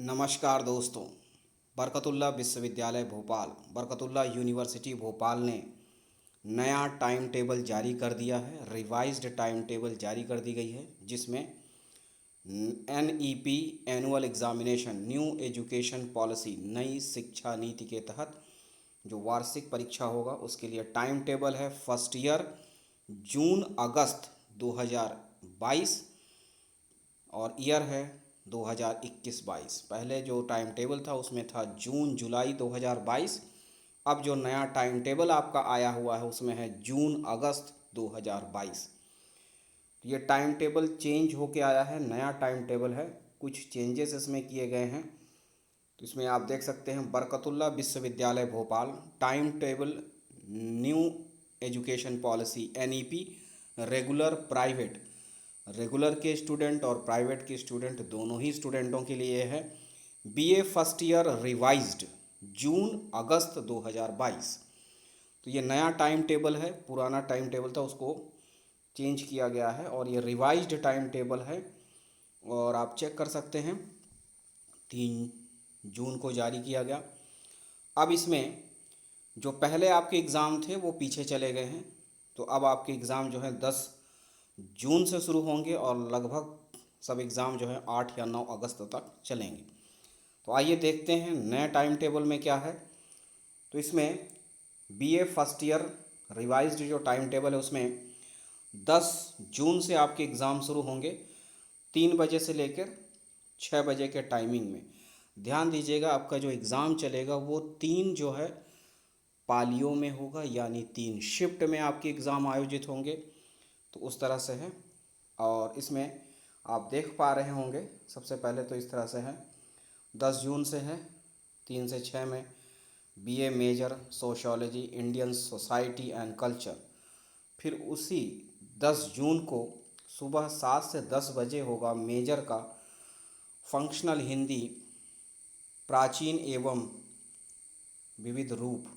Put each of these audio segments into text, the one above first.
नमस्कार दोस्तों। बरकतुल्लाह विश्वविद्यालय भोपाल, बरकतुल्लाह यूनिवर्सिटी भोपाल ने नया टाइम टेबल जारी कर दिया है। रिवाइज्ड टाइम टेबल जारी कर दी गई है, जिसमें NEP annual examination new education policy नई शिक्षा नीति के तहत जो वार्षिक परीक्षा होगा उसके लिए टाइम टेबल है। फर्स्ट ईयर जून अगस्त 2022 और ईयर है 2021-22। पहले जो टाइम टेबल था उसमें था जून जुलाई 2022। अब जो नया टाइम टेबल आपका आया हुआ है उसमें है जून अगस्त 2022। तो ये टाइम टेबल चेंज होके आया है, नया टाइम टेबल है, कुछ चेंजेस इसमें किए गए हैं। तो इसमें आप देख सकते हैं बरकतुल्लाह विश्वविद्यालय Bhopal time table new education policy NEP regular के स्टूडेंट और प्राइवेट के स्टूडेंट दोनों ही स्टूडेंटों के लिए है। BA फर्स्ट ईयर रिवाइज्ड जून अगस्त 2022। तो ये नया टाइम टेबल है, पुराना टाइम टेबल था उसको चेंज किया गया है और ये रिवाइज्ड टाइम टेबल है। और आप चेक कर सकते हैं 3 जून को जारी किया गया। अब इसमें जो पहले आपके एग्ज़ाम थे वो पीछे चले गए हैं, तो अब आपके एग्ज़ाम जो है 10 जून से शुरू होंगे और लगभग सब एग्ज़ाम जो है 8 या 9 अगस्त तक चलेंगे। तो आइए देखते हैं नए टाइम टेबल में क्या है। तो इसमें BA फर्स्ट ईयर रिवाइज्ड जो टाइम टेबल है उसमें 10 जून से आपके एग्ज़ाम शुरू होंगे 3 बजे से लेकर 6 बजे के टाइमिंग में। ध्यान दीजिएगा, आपका जो एग्ज़ाम चलेगा वो 3 जो है पालियों में होगा, यानी 3 शिफ्ट में आपके एग्ज़ाम आयोजित होंगे। तो उस तरह से है और इसमें आप देख पा रहे होंगे सबसे पहले तो इस तरह से है। 10 जून से है 3 से 6 में BA major sociology Indian society and culture. फिर उसी 10 जून को सुबह 7 से 10 बजे होगा मेजर का फंक्शनल हिंदी प्राचीन एवं विविध रूप।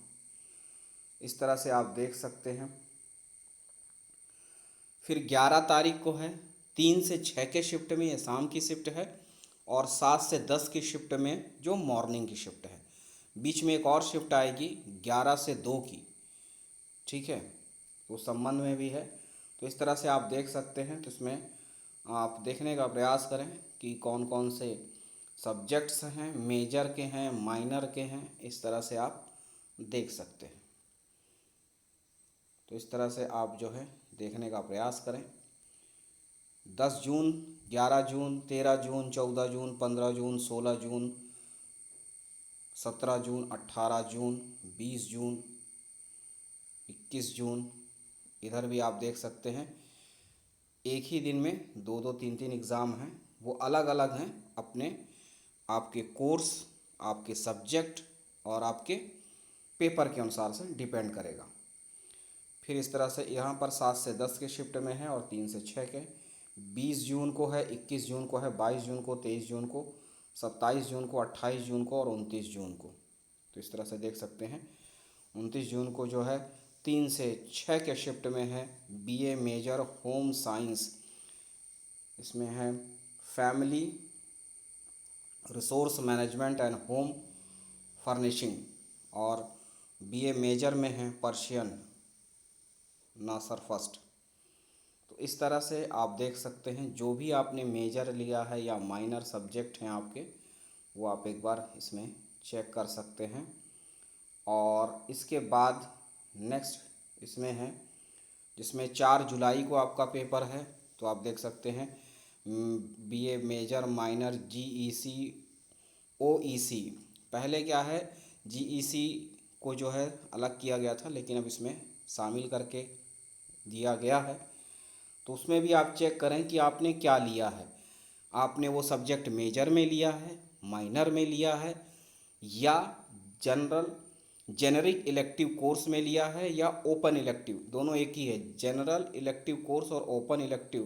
इस तरह से आप देख सकते हैं। फिर 11 तारीख को है 3 से 6 के शिफ्ट में, ये शाम की शिफ्ट है, और 7 से 10 की शिफ्ट में जो मॉर्निंग की शिफ्ट है। बीच में एक और शिफ्ट आएगी 11 से 2 की, ठीक है, तो संबंध में भी है। तो इस तरह से आप देख सकते हैं। तो इसमें आप देखने का प्रयास करें कि कौन कौन से सब्जेक्ट्स हैं, मेजर के हैं, माइनर के हैं, इस तरह से आप देख सकते हैं। तो इस तरह से आप जो है देखने का प्रयास करें। 10 जून, 11 जून, 13 जून, 14 जून, 15 जून, 16 जून, 17 जून, 18 जून, 20 जून, 21 जून। इधर भी आप देख सकते हैं एक ही दिन में 2-2, 3-3 एग्ज़ाम हैं, वो अलग अलग हैं अपने आपके कोर्स, आपके सब्जेक्ट और आपके पेपर के अनुसार से डिपेंड करेगा। फिर इस तरह से यहाँ पर 7 से 10 के शिफ्ट में है और 3 से 6 के। 20 जून को है, 21 जून को है, 22 जून को, 23 जून को, 27 जून को, 28 जून को और 29 जून को। तो इस तरह से देख सकते हैं 29 जून को जो है 3 से 6 के शिफ्ट में है BA मेजर होम साइंस। इसमें है family resource management and home furnishing, और BA मेजर में है पर्शियन नासर फर्स्ट। तो इस तरह से आप देख सकते हैं जो भी आपने मेजर लिया है या माइनर सब्जेक्ट हैं आपके, वो आप एक बार इसमें चेक कर सकते हैं। और इसके बाद नेक्स्ट इसमें है जिसमें 4 जुलाई को आपका पेपर है। तो आप देख सकते हैं BA major minor GEC OEC। पहले क्या है GEC को जो है अलग किया गया था, लेकिन अब इसमें शामिल करके दिया गया है। तो उसमें भी आप चेक करें कि आपने क्या लिया है। आपने वो सब्जेक्ट मेजर में लिया है, माइनर में लिया है, या जेनरिक इलेक्टिव कोर्स में लिया है, या ओपन इलेक्टिव। दोनों एक ही है, जनरल इलेक्टिव कोर्स और ओपन इलेक्टिव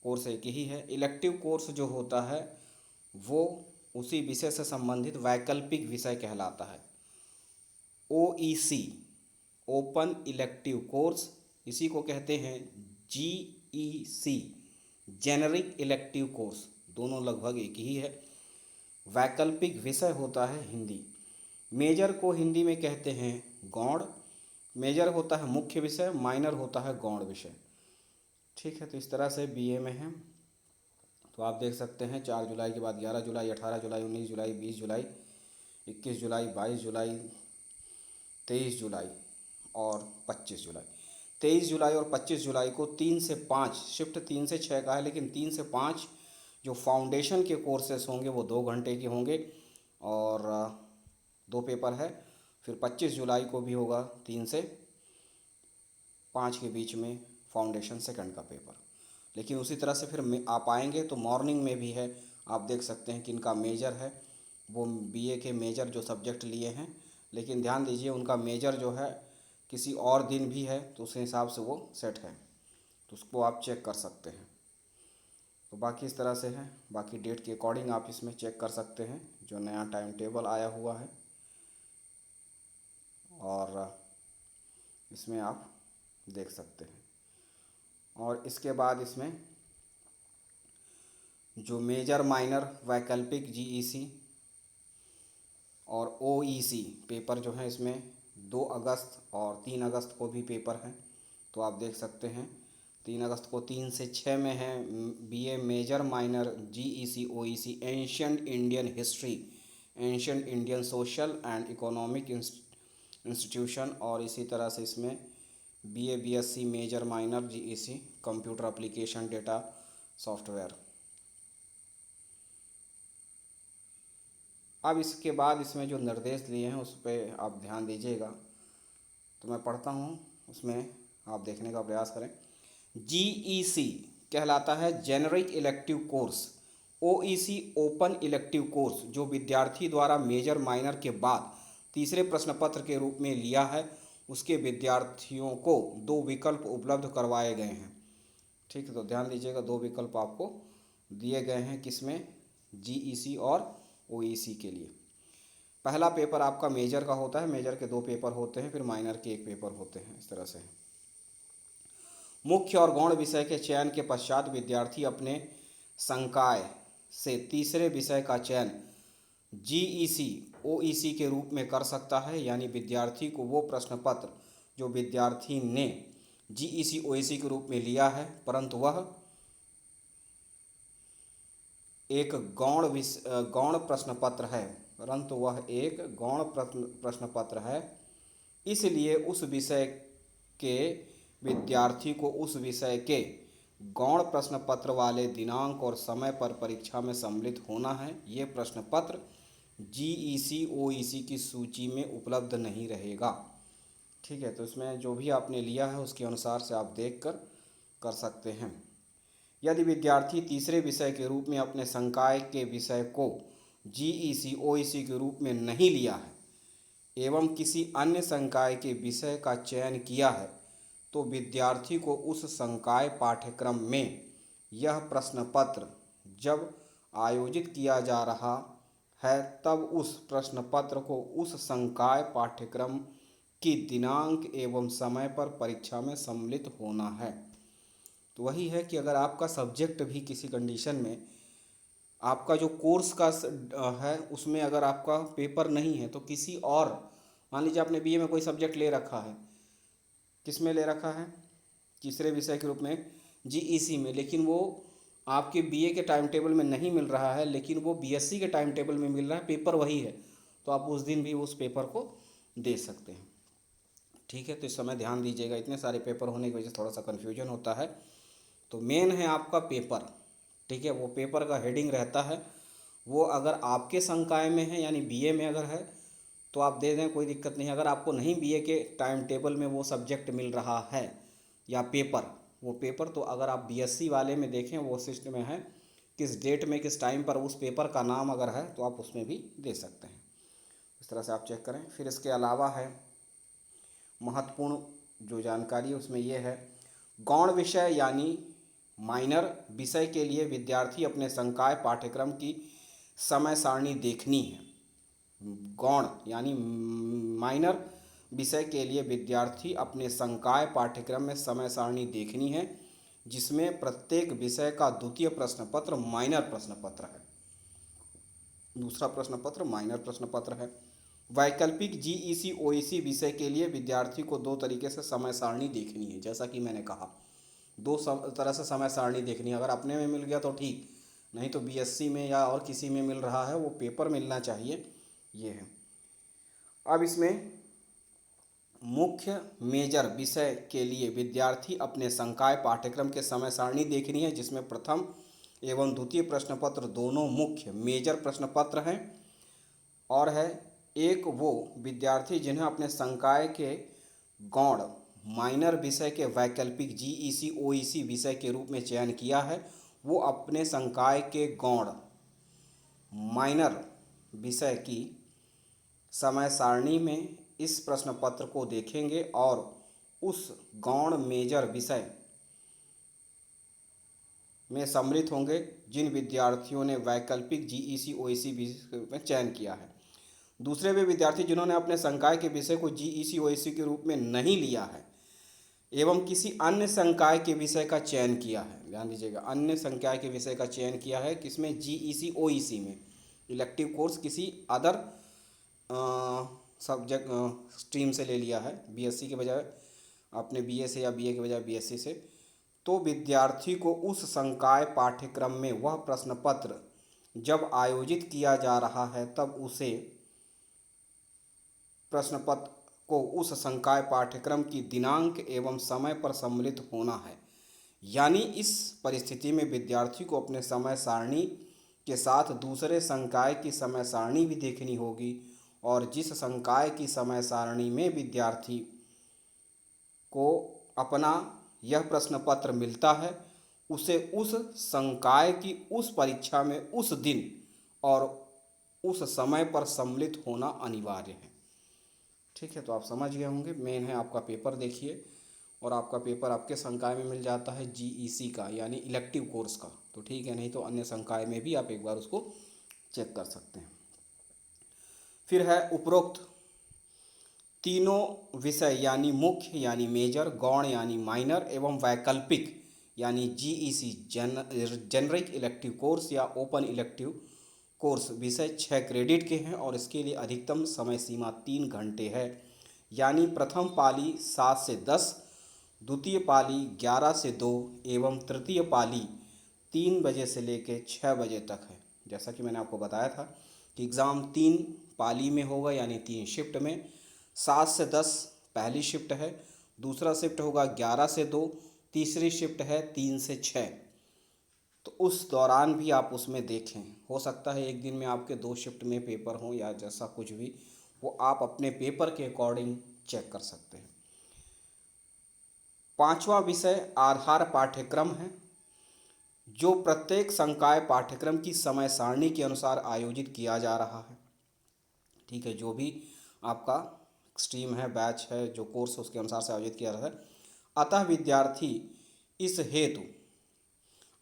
कोर्स एक ही है। इलेक्टिव कोर्स जो होता है वो उसी विषय से संबंधित वैकल्पिक विषय कहलाता है। OEC ओपन इलेक्टिव कोर्स, इसी को कहते हैं GEC जेनरिक इलेक्टिव कोर्स। दोनों लगभग एक ही है। वैकल्पिक विषय होता है हिंदी। मेजर को हिंदी में कहते हैं गौण। मेजर होता है मुख्य विषय, माइनर होता है गौण विषय। ठीक है, तो इस तरह से बीए में है। तो आप देख सकते हैं 4 जुलाई के बाद 11 जुलाई, 18 जुलाई, 19 जुलाई, 20 जुलाई, 21 जुलाई, 22 जुलाई, 23 जुलाई और 25 जुलाई। 23 जुलाई और 25 जुलाई को 3 से 5, शिफ्ट 3 से 6 का है, लेकिन 3 से 5 जो फाउंडेशन के कोर्सेस होंगे वो 2 घंटे के होंगे और 2 पेपर है। फिर 25 जुलाई को भी होगा 3 से 5 के बीच में फाउंडेशन सेकंड का पेपर। लेकिन उसी तरह से फिर आप आएंगे तो मॉर्निंग में भी है। आप देख सकते हैं कि इनका मेजर है, वो बीए के मेजर जो सब्जेक्ट लिए हैं, लेकिन ध्यान दीजिए उनका मेजर जो है किसी और दिन भी है तो उस हिसाब से वो सेट है, तो उसको आप चेक कर सकते हैं। तो बाकी इस तरह से है, बाकी डेट के अकॉर्डिंग आप इसमें चेक कर सकते हैं जो नया टाइम टेबल आया हुआ है, और इसमें आप देख सकते हैं। और इसके बाद इसमें जो मेजर माइनर वैकल्पिक जीईसी और ओईसी पेपर जो है इसमें 2 अगस्त और 3 अगस्त को भी पेपर हैं। तो आप देख सकते हैं 3 अगस्त को 3 से 6 में है BA major minor GEC OEC ancient Indian history, ancient Indian social and economic institution, और इसी तरह से इसमें BA BSc major minor GEC computer application data software. अब इसके बाद इसमें जो निर्देश दिए हैं उस पर आप ध्यान दीजिएगा। तो मैं पढ़ता हूँ, उसमें आप देखने का प्रयास करें। जीईसी कहलाता है generic elective course. OEC open elective course जो विद्यार्थी द्वारा मेजर माइनर के बाद तीसरे प्रश्न पत्र के रूप में लिया है, उसके विद्यार्थियों को 2 विकल्प उपलब्ध करवाए गए हैं। ठीक है, तो ध्यान दीजिएगा 2 विकल्प आपको दिए गए हैं, किसमें, जीईसी और ओईसी के लिए। पहला पेपर आपका मेजर का होता है, मेजर के 2 पेपर होते हैं, फिर माइनर के 1 पेपर होते हैं, इस तरह से। मुख्य और गौण विषय के चयन के पश्चात विद्यार्थी अपने संकाय से तीसरे विषय का चयन जीईसी ओईसी के रूप में कर सकता है, यानी विद्यार्थी को वो प्रश्न पत्र जो विद्यार्थी ने जीईसी ओईसी के रूप में लिया है परंतु वह एक गौण प्रश्न पत्र है, परंतु वह एक गौण प्रश्न पत्र है, इसलिए उस विषय के विद्यार्थी को उस विषय के गौण प्रश्न पत्र वाले दिनांक और समय पर परीक्षा में सम्मिलित होना है। ये प्रश्न पत्र जीईसी ओईसी की सूची में उपलब्ध नहीं रहेगा। ठीक है, तो इसमें जो भी आपने लिया है उसके अनुसार से आप देख कर सकते हैं। यदि विद्यार्थी तीसरे विषय के रूप में अपने संकाय के विषय को जीईसी ओईसी के रूप में नहीं लिया है एवं किसी अन्य संकाय के विषय का चयन किया है, तो विद्यार्थी को उस संकाय पाठ्यक्रम में यह प्रश्न पत्र जब आयोजित किया जा रहा है तब उस प्रश्न पत्र को उस संकाय पाठ्यक्रम की दिनांक एवं समय पर परीक्षा में सम्मिलित होना है। तो वही है कि अगर आपका सब्जेक्ट भी किसी कंडीशन में आपका जो कोर्स का है उसमें अगर आपका पेपर नहीं है तो किसी और, मान लीजिए आपने बीए में कोई सब्जेक्ट ले रखा है, किस में ले रखा है, तीसरे विषय के रूप में जीईसी में, लेकिन वो आपके बीए के टाइम टेबल में नहीं मिल रहा है, लेकिन वो बीएससी के टाइम टेबल में मिल रहा है, पेपर वही है, तो आप उस दिन भी उस पेपर को दे सकते हैं। ठीक है, तो इस समय ध्यान दीजिएगा, इतने सारे पेपर होने की वजह से थोड़ा सा कन्फ्यूजन होता है। तो मेन है आपका पेपर। ठीक है, वो पेपर का हेडिंग रहता है, वो अगर आपके संकाय में है यानी बीए में अगर है तो आप दे दें, कोई दिक्कत नहीं। अगर आपको नहीं बीए के टाइम टेबल में वो सब्जेक्ट मिल रहा है या वो पेपर तो अगर आप बीएससी वाले में देखें वो सिस्टम में है, किस डेट में किस टाइम पर उस पेपर का नाम अगर है तो आप उसमें भी दे सकते हैं। इस तरह से आप चेक करें। फिर इसके अलावा है महत्वपूर्ण जो जानकारी है उसमें ये है, गौण विषय यानी माइनर विषय के लिए विद्यार्थी अपने संकाय पाठ्यक्रम की समय सारणी देखनी है। गौण यानी माइनर विषय के लिए विद्यार्थी अपने संकाय पाठ्यक्रम में समय सारणी देखनी है, जिसमें प्रत्येक विषय का द्वितीय प्रश्न पत्र माइनर प्रश्न पत्र है। दूसरा प्रश्न पत्र माइनर प्रश्न पत्र है। वैकल्पिक जीईसी ओईसी विषय के लिए विद्यार्थी को दो तरीके से समय सारणी देखनी है। जैसा कि मैंने कहा, तरह से समय सारणी देखनी है। अगर अपने में मिल गया तो ठीक, नहीं तो बीएससी में या और किसी में मिल रहा है वो पेपर मिलना चाहिए, ये है। अब इसमें मुख्य मेजर विषय के लिए विद्यार्थी अपने संकाय पाठ्यक्रम के समय सारणी देखनी है, जिसमें प्रथम एवं द्वितीय प्रश्न पत्र दोनों मुख्य मेजर प्रश्न पत्र हैं। और है एक वो विद्यार्थी जिन्हें अपने संकाय के गौण माइनर विषय के वैकल्पिक जीईसी ओईसी विषय के रूप में चयन किया है, वो अपने संकाय के गौण माइनर विषय की समय सारणी में इस प्रश्न पत्र को देखेंगे और उस गौण मेजर विषय में सम्मिलित होंगे जिन विद्यार्थियों ने वैकल्पिक जीईसी ओईसी विषय में चयन किया है। दूसरे वे विद्यार्थी जिन्होंने अपने संकाय के विषय को जीईसी ओईसी के रूप में नहीं लिया है एवं किसी अन्य संकाय के विषय का चयन किया है। ध्यान दीजिएगा, अन्य संकाय के विषय का चयन किया है किसमें? जीईसी ओईसी में। इलेक्टिव कोर्स किसी अदर सब्जेक्ट स्ट्रीम से ले लिया है, बीएससी के बजाय आपने बीए से या बीए के बजाय बीएससी से, तो विद्यार्थी को उस संकाय पाठ्यक्रम में वह प्रश्न पत्र जब आयोजित किया जा रहा है तब उसे प्रश्न पत्र को उस संकाय पाठ्यक्रम की दिनांक एवं समय पर सम्मिलित होना है। यानी इस परिस्थिति में विद्यार्थी को अपने समय सारणी के साथ दूसरे संकाय की समय सारणी भी देखनी होगी, और जिस संकाय की समय सारणी में विद्यार्थी को अपना यह प्रश्न पत्र मिलता है उसे उस संकाय की उस परीक्षा में उस दिन और उस समय पर सम्मिलित होना अनिवार्य है। ठीक है, तो आप समझ गए होंगे। मेन है आपका पेपर देखिए, और आपका पेपर आपके संकाय में मिल जाता है जीईसी का यानी इलेक्टिव कोर्स का, तो ठीक है, नहीं तो अन्य संकाय में भी आप एक बार उसको चेक कर सकते हैं। फिर है उपरोक्त तीनों विषय यानी मुख्य यानी मेजर, गौण यानी माइनर एवं वैकल्पिक यानी जीईसी जेनरिक इलेक्टिव कोर्स या ओपन इलेक्टिव कोर्स विषय 6 क्रेडिट के हैं और इसके लिए अधिकतम समय सीमा 3 घंटे है। यानी प्रथम पाली 7 से 10, द्वितीय पाली 11 से 2 एवं तृतीय पाली 3 बजे से लेकर 6 बजे तक है। जैसा कि मैंने आपको बताया था कि एग्ज़ाम 3 पाली में होगा यानी 3 शिफ्ट में। 7 से 10 पहली शिफ्ट है, दूसरा शिफ्ट होगा 11 से 2, तीसरी शिफ्ट है 3 से 6। तो उस दौरान भी आप उसमें देखें, हो सकता है एक दिन में आपके 2 शिफ्ट में पेपर हों या जैसा कुछ भी, वो आप अपने पेपर के अकॉर्डिंग चेक कर सकते हैं। 5वां विषय आधार पाठ्यक्रम है, जो प्रत्येक संकाय पाठ्यक्रम की समय सारणी के अनुसार आयोजित किया जा रहा है। ठीक है, जो भी आपका स्ट्रीम है, बैच है, जो कोर्स उसके अनुसार से आयोजित किया जाता है। अतः विद्यार्थी इस हेतु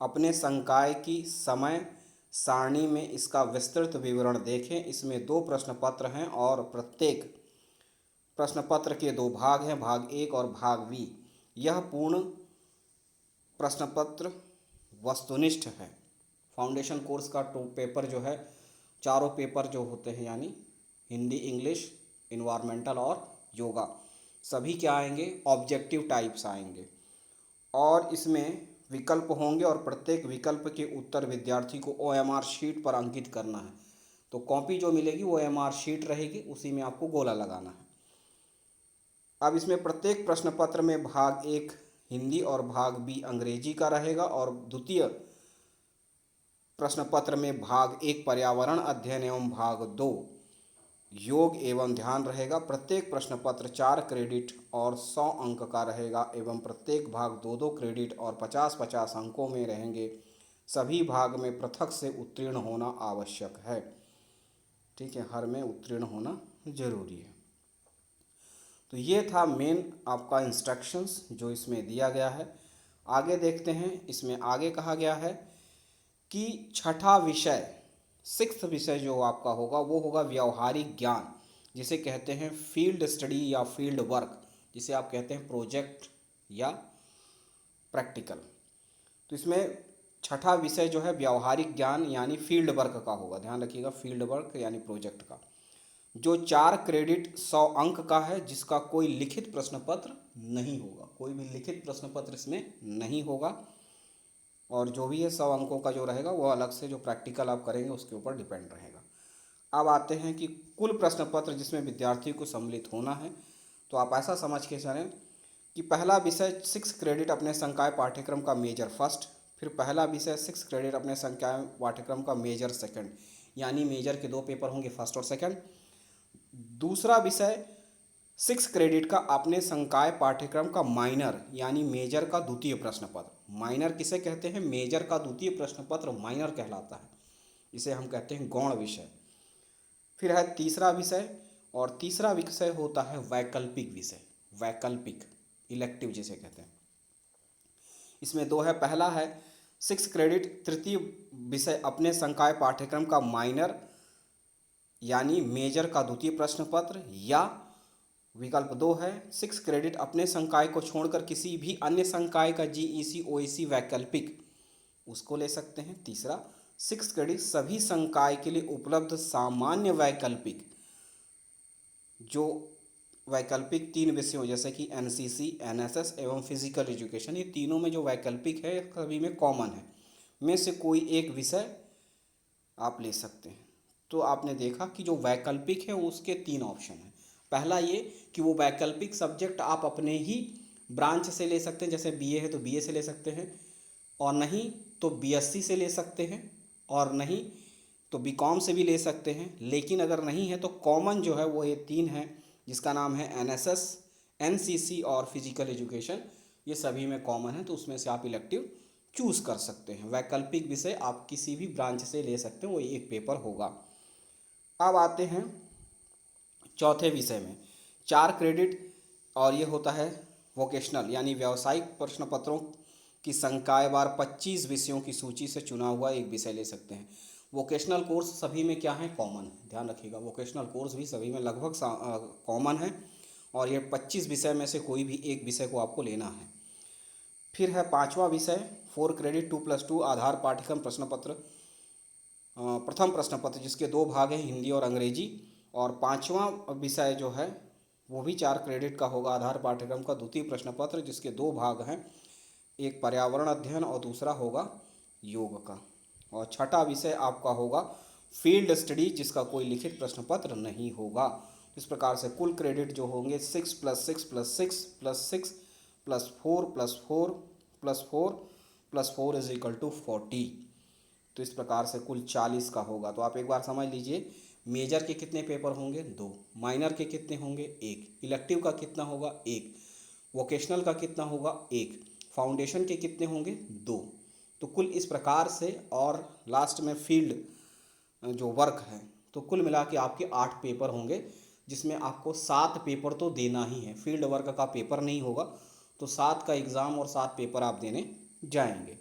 अपने संकाय की समय सारणी में इसका विस्तृत विवरण देखें। इसमें 2 प्रश्न पत्र हैं और प्रत्येक प्रश्न पत्र के 2 भाग हैं, भाग 1 और भाग बी। यह पूर्ण प्रश्न पत्र वस्तुनिष्ठ है। फाउंडेशन कोर्स का पेपर जो है, चारों पेपर जो होते हैं यानी हिंदी, इंग्लिश, इन्वायरमेंटल और योगा, सभी क्या आएंगे? ऑब्जेक्टिव टाइप्स आएंगे और इसमें विकल्प होंगे और प्रत्येक विकल्प के उत्तर विद्यार्थी को ओएमआर शीट पर अंकित करना है। तो कॉपी जो मिलेगी वो ओएमआर शीट रहेगी, उसी में आपको गोला लगाना है। अब इसमें प्रत्येक प्रश्न पत्र में भाग 1 हिंदी और भाग बी अंग्रेजी का रहेगा और द्वितीय प्रश्न पत्र में भाग 1 पर्यावरण अध्ययन एवं भाग 2 योग एवं ध्यान रहेगा। प्रत्येक प्रश्न पत्र 4 क्रेडिट और 100 अंक का रहेगा एवं प्रत्येक भाग 2-2 क्रेडिट और 50-50 अंकों में रहेंगे। सभी भाग में पृथक से उत्तीर्ण होना आवश्यक है। ठीक है, हर में उत्तीर्ण होना जरूरी है। तो ये था मेन आपका इंस्ट्रक्शंस जो इसमें दिया गया है। आगे देखते हैं, इसमें आगे कहा गया है कि 6ठा विषय 6th विषय जो आपका होगा वो होगा व्यावहारिक ज्ञान, जिसे कहते हैं फील्ड स्टडी या फील्ड वर्क, जिसे आप कहते हैं प्रोजेक्ट या प्रैक्टिकल। तो इसमें छठा विषय जो है व्यावहारिक ज्ञान यानी फील्ड वर्क का होगा, ध्यान रखिएगा, फील्ड वर्क यानी प्रोजेक्ट का, जो 4 क्रेडिट 100 अंक का है, जिसका कोई लिखित प्रश्न पत्र नहीं होगा, कोई भी लिखित प्रश्न पत्र इसमें नहीं होगा। और जो भी है 100 अंकों का जो रहेगा वो अलग से जो प्रैक्टिकल आप करेंगे उसके ऊपर डिपेंड रहेगा। अब आते हैं कि कुल प्रश्न पत्र जिसमें विद्यार्थी को सम्मिलित होना है, तो आप ऐसा समझ के चलें कि पहला विषय 6 क्रेडिट अपने संकाय पाठ्यक्रम का मेजर फर्स्ट, फिर पहला विषय 6 क्रेडिट अपने संकाय पाठ्यक्रम का मेजर सेकंड, यानी मेजर के 2 पेपर होंगे, फर्स्ट और सेकंड। दूसरा विषय 6 क्रेडिट का अपने संकाय पाठ्यक्रम का माइनर यानी मेजर का द्वितीय प्रश्न पत्र। माइनर किसे कहते हैं? मेजर का द्वितीय प्रश्न पत्र माइनर कहलाता है, इसे हम कहते हैं गौण विषय। फिर है तीसरा विषय, और तीसरा विषय होता है वैकल्पिक विषय, वैकल्पिक इलेक्टिव जिसे कहते हैं। इसमें 2 है, पहला है 6 क्रेडिट तृतीय विषय अपने संकाय पाठ्यक्रम का माइनर यानी मेजर का द्वितीय प्रश्न पत्र, या विकल्प 2 है 6 क्रेडिट अपने संकाय को छोड़कर किसी भी अन्य संकाय का जीईसी ओईसी वैकल्पिक, उसको ले सकते हैं। तीसरा 6 क्रेडिट सभी संकाय के लिए उपलब्ध सामान्य वैकल्पिक, जो वैकल्पिक 3 विषयों जैसे कि एनसीसी, एनएसएस एवं फिजिकल एजुकेशन, ये तीनों में जो वैकल्पिक है सभी में कॉमन है, में से कोई एक विषय आप ले सकते हैं। तो आपने देखा कि जो वैकल्पिक है उसके 3 ऑप्शन हैं। पहला ये कि वो वैकल्पिक सब्जेक्ट आप अपने ही ब्रांच से ले सकते हैं, जैसे बीए है तो बीए से ले सकते हैं, और नहीं तो बीएससी से ले सकते हैं, और नहीं तो बीकॉम से भी ले सकते हैं। लेकिन अगर नहीं है तो कॉमन जो है वो ये 3 है, जिसका नाम है एनएसएस, एनसीसी और फिजिकल एजुकेशन, ये सभी में कॉमन है, तो उसमें से आप इलेक्टिव चूज़ कर सकते हैं। वैकल्पिक विषय आप किसी भी ब्रांच से ले सकते हैं, वो एक पेपर होगा। अब आते हैं चौथे विषय में, 4 क्रेडिट, और ये होता है वोकेशनल यानी व्यावसायिक प्रश्न पत्रों की संकायवार 25 विषयों की सूची से चुना हुआ एक विषय ले सकते हैं। वोकेशनल कोर्स सभी में क्या है? कॉमन है, ध्यान रखिएगा, वोकेशनल कोर्स भी सभी में लगभग कॉमन है, और ये 25 विषय में से कोई भी एक विषय को आपको लेना है। फिर है पांचवा विषय 4 क्रेडिट 2+2 आधार पाठ्यक्रम प्रश्न पत्र, प्रथम प्रश्न पत्र जिसके 2 भाग हैं, हिंदी और अंग्रेजी, और पांचवा विषय जो है वो भी 4 क्रेडिट का होगा, आधार पाठ्यक्रम का द्वितीय प्रश्न पत्र जिसके 2 भाग हैं, एक पर्यावरण अध्ययन और दूसरा होगा योग का। और छठा विषय आपका होगा फील्ड स्टडी, जिसका कोई लिखित प्रश्न पत्र नहीं होगा। इस प्रकार से कुल क्रेडिट जो होंगे 6 + 6 + 6 + 6 + 4 + 4 + 4 + 4 = 40। तो इस प्रकार से कुल 40 का होगा। तो आप एक बार समझ लीजिए, मेजर के कितने पेपर होंगे? 2, माइनर के कितने होंगे? 1, इलेक्टिव का कितना होगा? 1, वोकेशनल का कितना होगा? 1, फाउंडेशन के कितने होंगे? 2। तो कुल इस प्रकार से, और लास्ट में फील्ड जो वर्क है, तो कुल मिला के आपके 8 पेपर होंगे, जिसमें आपको 7 पेपर तो देना ही है। फील्ड वर्क का पेपर नहीं होगा, तो 7 का एग्ज़ाम और 7 पेपर आप देने जाएंगे।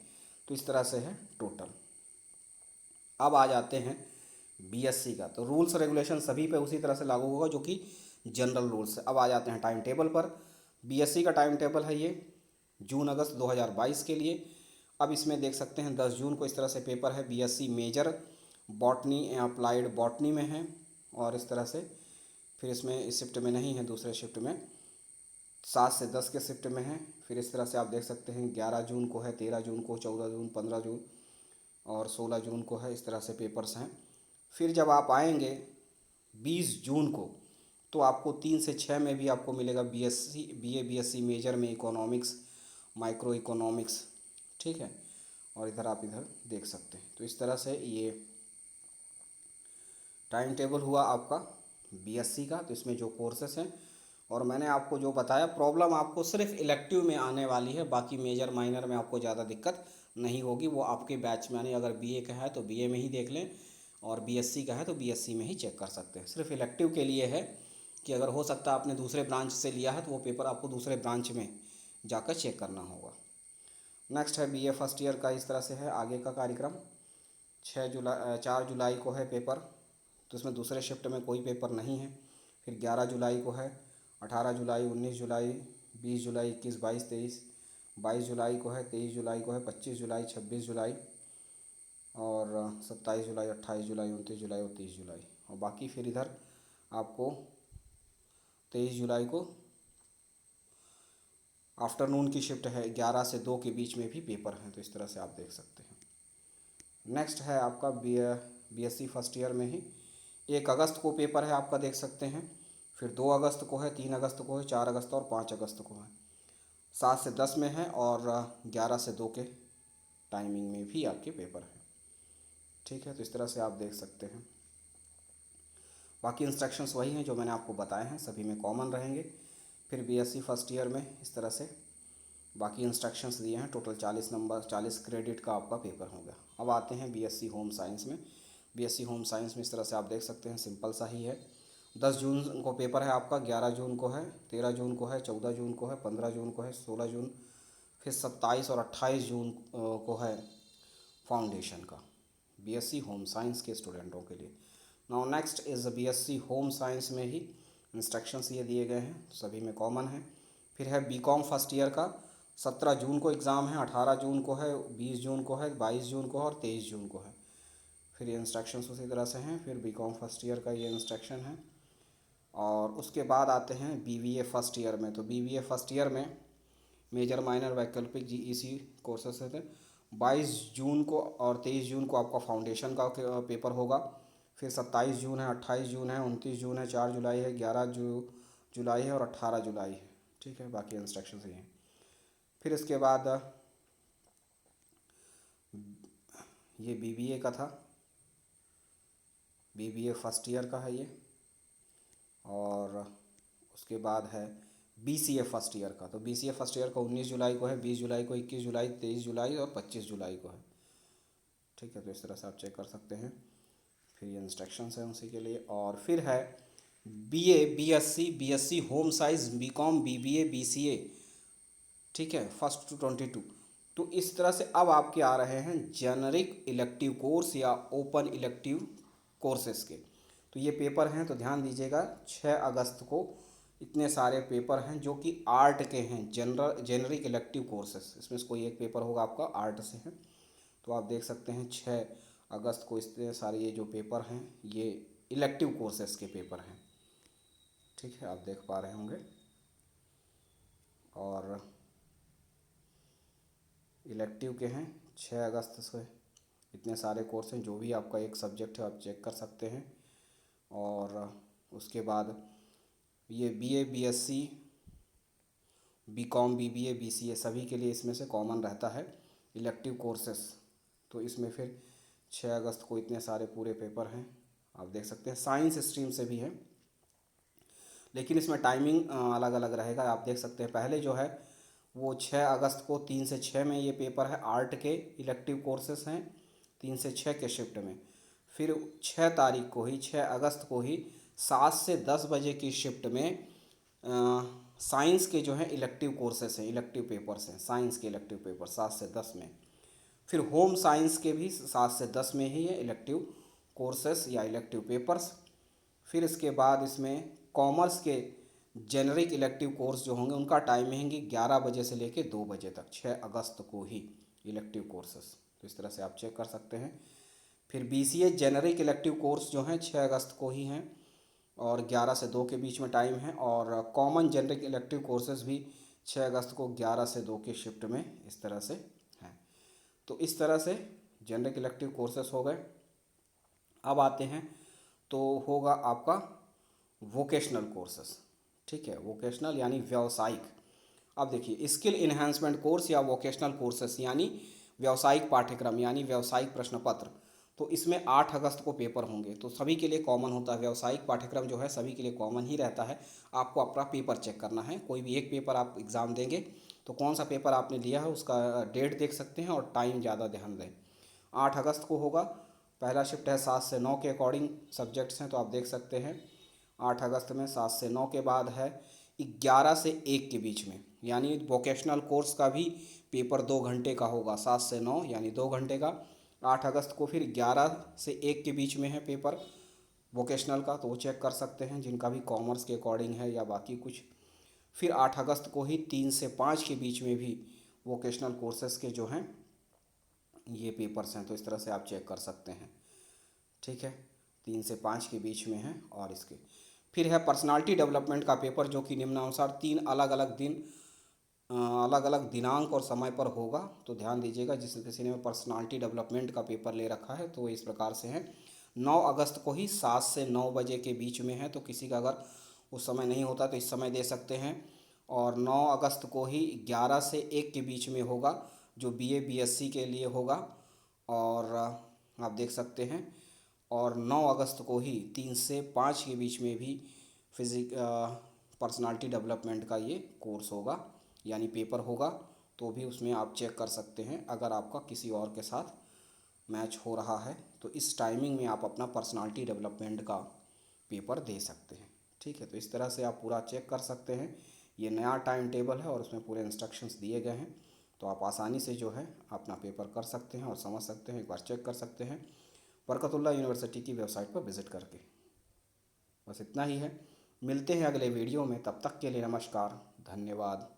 तो इस तरह से है टोटल। अब आ जाते हैं बीएससी का, तो रूल्स रेगुलेशन सभी पे उसी तरह से लागू होगा जो कि जनरल रूल्स है। अब आ जाते हैं टाइम टेबल पर। बीएससी का टाइम टेबल है ये जून अगस्त 2022 के लिए। अब इसमें देख सकते हैं 10 जून को इस तरह से पेपर है, BSc major botany applied botany में है, और इस तरह से फिर इसमें इस शिफ्ट में नहीं है, दूसरे शिफ्ट में 7 से 10 के शिफ्ट में है। फिर इस तरह से आप देख सकते हैं 11 जून को है, 13 जून को, 14 जून, 15 जून और 16 जून को है, इस तरह से पेपर्स हैं। फिर जब आप आएंगे 20 जून को, तो आपको 3 से 6 में भी आपको मिलेगा बीएससी बीएससी मेजर में इकोनॉमिक्स, माइक्रो इकोनॉमिक्स, ठीक है, और इधर आप इधर देख सकते हैं। तो इस तरह से ये टाइम टेबल हुआ आपका बीएससी का। तो इसमें जो कोर्सेस हैं, और मैंने आपको जो बताया, प्रॉब्लम आपको सिर्फ इलेक्टिव में आने वाली है, बाकी मेजर माइनर में आपको ज़्यादा दिक्कत नहीं होगी। वो आपके बैच में, यानी अगर बीए का है तो बीए में ही देख लें, और बीएससी का है तो बीएससी में ही चेक कर सकते हैं। सिर्फ इलेक्टिव के लिए है कि अगर हो सकता है आपने दूसरे ब्रांच से लिया है तो वो पेपर आपको दूसरे ब्रांच में जाकर चेक करना होगा। नेक्स्ट है बीए फर्स्ट ईयर का, इस तरह से है आगे का कार्यक्रम। 4 जुलाई को है पेपर, तो इसमें दूसरे शिफ्ट में कोई पेपर नहीं है। फिर 11 जुलाई को है, 18 जुलाई, 19 जुलाई, 20 जुलाई, 21, 22, 23, 22 जुलाई को है, 23 जुलाई को है, 25 जुलाई, 26 जुलाई, और 27 जुलाई, 28 जुलाई, 29 जुलाई और 30 जुलाई। और बाकी फिर इधर आपको 23 जुलाई को आफ्टरनून की शिफ्ट है, 11 से 2 के बीच में भी पेपर हैं। तो इस तरह से आप देख सकते हैं। नेक्स्ट है आपका बीएससी फर्स्ट ईयर में ही 1 अगस्त को पेपर है आपका, देख सकते हैं। फिर 2 अगस्त को है, 3 अगस्त को है, 4 अगस्त और 5 अगस्त को है। 7 से 10 में है और 11 से 2 के टाइमिंग में भी आपके पेपर हैं। ठीक है, तो इस तरह से आप देख सकते हैं। बाकी इंस्ट्रक्शंस वही हैं जो मैंने आपको बताए हैं, सभी में कॉमन रहेंगे। फिर बीएससी फर्स्ट ईयर में इस तरह से बाकी इंस्ट्रक्शंस दिए हैं। टोटल 40 नंबर, 40 क्रेडिट का आपका पेपर हो गया। अब आते हैं बीएससी होम साइंस में। बीएससी होम साइंस में इस तरह से आप देख सकते हैं, सिंपल सा ही है। 10 जून को पेपर है आपका, 11 जून को है, 13 जून को है, 14 जून को है, 15 जून को है, 16 जून, फिर 27 और 28 जून को है फाउंडेशन का, बीएससी होम साइंस के स्टूडेंटों के लिए। Now next is BSc home science में ही इंस्ट्रक्शंस ये दिए गए हैं, सभी में कॉमन है। फिर है बीकॉम फर्स्ट ईयर का, 17 जून को एग्ज़ाम है, 18 जून को है, 20 जून को है, 22 जून को है और 23 जून को है। फिर ये इंस्ट्रक्शंस उसी तरह से हैं। फिर बीकॉम फर्स्ट ईयर का ये इंस्ट्रक्शन है। और उसके बाद आते हैं बीबीए फर्स्ट ईयर में। तो बीबीए फर्स्ट ईयर में मेजर माइनर वैकल्पिक जीईसी कोर्सेस थे। 22 जून को और 23 जून को आपका फाउंडेशन का पेपर होगा। फिर 27 जून है, 28 जून है, 29 जून है, 4 जुलाई है, 11 जुलाई है और 18 जुलाई है। ठीक है, बाकी इंस्ट्रक्शंस ये हैं। फिर इसके बाद ये बीबीए का था, बीबीए फर्स्ट ईयर का है ये। और उसके बाद है बीसीए फर्स्ट ईयर का। तो बीसीए फर्स्ट ईयर का 19 जुलाई को है, 20 जुलाई को, 21 जुलाई, 23 जुलाई और 25 जुलाई को है। ठीक है, तो इस तरह से आप चेक कर सकते हैं। फिर ये इंस्ट्रक्शंस हैं उसी के लिए। और फिर है BA, BSc, BSc home science, BCom, BBA, BCA. ठीक है, फर्स्ट टू 22। तो इस तरह से अब आपके आ रहे हैं जेनरिक इलेक्टिव कोर्स या ओपन इलेक्टिव कोर्सेज के। तो ये पेपर हैं, तो ध्यान दीजिएगा। 6 अगस्त को इतने सारे पेपर हैं जो कि आर्ट के हैं, जेनरिक इलेक्टिव कोर्सेज। इसमें से कोई एक पेपर होगा आपका आर्ट से है। तो आप देख सकते हैं 6 अगस्त को इतने सारे ये जो पेपर हैं ये इलेक्टिव कोर्सेज के पेपर हैं। ठीक है, आप देख पा रहे होंगे। और इलेक्टिव के हैं 6 अगस्त से इतने सारे कोर्स हैं। जो भी आपका एक सब्जेक्ट है आप चेक कर सकते हैं। और उसके बाद ये BA, BSc, BCom, BBA, BCA सभी के लिए इसमें से कॉमन रहता है इलेक्टिव कोर्सेस। तो इसमें फिर 6 अगस्त को इतने सारे पूरे पेपर हैं, आप देख सकते हैं। साइंस स्ट्रीम से भी है, लेकिन इसमें टाइमिंग अलग अलग रहेगा। आप देख सकते हैं पहले जो है वो 6 अगस्त को 3 से 6 में ये पेपर है, आर्ट के इलेक्टिव कोर्सेस हैं 3 से 6 के शिफ्ट में। फिर 6 तारीख को ही, 6 अगस्त को ही 7 से 10 बजे की शिफ्ट में साइंस के जो है इलेक्टिव कोर्सेस हैं, इलेक्टिव पेपर्स हैं, साइंस के इलेक्टिव पेपर 7 से 10 में। फिर होम साइंस के भी 7 से 10 में ही है इलेक्टिव कोर्सेस या इलेक्टिव पेपर्स। फिर इसके बाद इसमें कॉमर्स के जेनरिक इलेक्टिव कोर्स जो होंगे उनका टाइमिंग 11 बजे से लेकर 2 बजे तक, 6 अगस्त को ही इलेक्टिव कोर्सेस। तो इस तरह से आप चेक कर सकते हैं। फिर बीसीए जेनरिक इलेक्टिव कोर्स जो हैं 6 अगस्त को ही हैं और 11 से 2 के बीच में टाइम है। और कॉमन जेनरिक इलेक्टिव कोर्सेज भी 6 अगस्त को 11 से 2 के शिफ्ट में इस तरह से हैं। तो इस तरह से जेनरिक इलेक्टिव कोर्सेस हो गए। अब आते हैं तो होगा आपका वोकेशनल कोर्सेस। ठीक है, वोकेशनल यानी व्यावसायिक। अब देखिए स्किल इन्हांसमेंट कोर्स या वोकेशनल कोर्सेस यानी व्यावसायिक पाठ्यक्रम यानी व्यावसायिक प्रश्न पत्र। तो इसमें 8 अगस्त को पेपर होंगे, तो सभी के लिए कॉमन होता है। व्यावसायिक पाठ्यक्रम जो है सभी के लिए कॉमन ही रहता है। आपको अपना पेपर चेक करना है, कोई भी एक पेपर आप एग्ज़ाम देंगे तो कौन सा पेपर आपने लिया है उसका डेट देख सकते हैं और टाइम ज़्यादा ध्यान दें। 8 अगस्त को होगा, पहला शिफ्ट है 7 से 9 के अकॉर्डिंग सब्जेक्ट्स हैं, तो आप देख सकते हैं 8 अगस्त में 7 से 9 के बाद है 11 से 1 के बीच में, यानी वोकेशनल कोर्स का भी पेपर 2 घंटे का होगा, 7 से 9 यानी 2 घंटे का। 8 अगस्त को फिर 11 से 1 के बीच में है पेपर वोकेशनल का, तो वो चेक कर सकते हैं जिनका भी कॉमर्स के अकॉर्डिंग है या बाकी कुछ। फिर 8 अगस्त को ही 3 से 5 के बीच में भी वोकेशनल कोर्सेज़ के जो हैं ये पेपर्स हैं, तो इस तरह से आप चेक कर सकते हैं। ठीक है, 3 से 5 के बीच में है। और इसके फिर है पर्सनालिटी डेवलपमेंट का पेपर, जो कि निम्नानुसार 3 अलग अलग दिन अलग अलग दिनांक और समय पर होगा। तो ध्यान दीजिएगा, जिस किसी ने पर्सनालिटी डेवलपमेंट का पेपर ले रखा है तो इस प्रकार से है। 9 अगस्त को ही 7 से 9 बजे के बीच में है, तो किसी का अगर उस समय नहीं होता तो इस समय दे सकते हैं। और 9 अगस्त को ही 11 से 1 के बीच में होगा, जो बीए बीएससी के लिए होगा। और आप देख सकते हैं। और 9 अगस्त को ही 3 से 5 के बीच में भी पर्सनालिटी डेवलपमेंट का ये कोर्स होगा, यानी पेपर होगा। तो भी उसमें आप चेक कर सकते हैं, अगर आपका किसी और के साथ मैच हो रहा है तो इस टाइमिंग में आप अपना पर्सनालिटी डेवलपमेंट का पेपर दे सकते हैं। ठीक है, तो इस तरह से आप पूरा चेक कर सकते हैं। ये नया टाइम टेबल है और उसमें पूरे इंस्ट्रक्शंस दिए गए हैं, तो आप आसानी से जो है अपना पेपर कर सकते हैं और समझ सकते हैं। एक बार चेक कर सकते हैं बरकतुल्लाह यूनिवर्सिटी की वेबसाइट पर विज़िट करके। बस इतना ही है, मिलते हैं अगले वीडियो में, तब तक के लिए नमस्कार, धन्यवाद।